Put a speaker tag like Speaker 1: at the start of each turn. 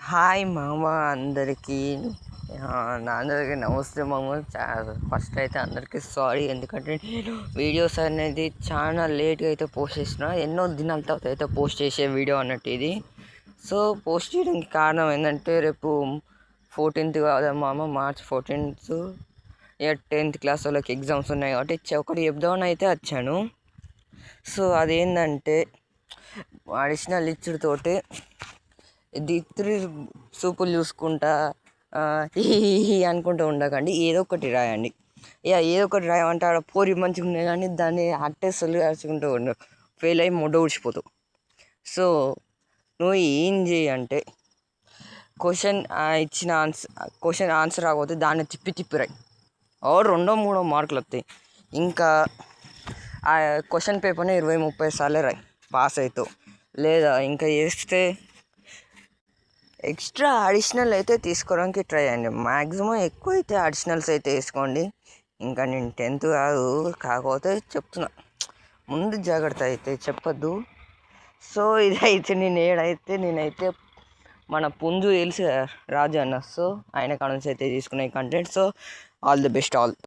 Speaker 1: Hi మామ అందరికీ. నా అందరికీ నమస్తే మామ. ఫస్ట్ అయితే అందరికీ సారీ, ఎందుకంటే నేను వీడియోస్ అనేది చాలా లేట్గా అయితే పోస్ట్ చేసిన, ఎన్నో దినాల తర్వాత అయితే పోస్ట్ చేసే వీడియో అన్నట్టు ఇది. సో పోస్ట్ చేయడానికి కారణం ఏంటంటే రేపు 14th కాదా మామ, March 14th ఇక 10th క్లాస్ వాళ్ళకి ఎగ్జామ్స్ ఉన్నాయి కాబట్టి ఒకటి చెప్దామని అయితే వచ్చాను. సో అదేంటంటే అడిషనల్ ఇచ్చుడుతోటి ఇద్దరు సూపులు చూసుకుంటా అనుకుంటూ ఉండకండి, ఏదో ఒకటి రాయండి. ఇక ఏదో ఒకటి రాయమంటే ఆడ పోరి మంచిగా ఉన్నాయి కానీ దాన్ని అట్టేసలు రాసుకుంటూ ఉండవు, ఫెయిల్ అయ్యి మొడ్డ ఊడిచిపోతావు. సో నువ్వు ఏం చేయంటే క్వశ్చన్ ఆన్సర్ రాకపోతే దాన్ని తిప్పి రాయి, రెండో మూడో మార్కులు వస్తాయి. ఇంకా ఆ క్వశ్చన్ పేపర్ని 20-30 సార్లు రాయి, పాస్ అవుతావు. లేదా ఇంకా చేస్తే ఎక్స్ట్రా అడిషనల్ అయితే తీసుకోవడానికి ట్రై చేయండి. మ్యాక్సిమం ఎక్కువ అయితే అడిషనల్స్ అయితే వేసుకోండి. ఇంకా నేను 10th కాదు, కాకపోతే చెప్తున్నా, ముందు జాగ్రత్త అయితే చెప్పద్దు. సో ఇదైతే నేనైతే మన పుంజు తెలుసు రాజు అన్న, సో ఆయన కాడ నుంచి అయితే తీసుకునే content. So all the best all.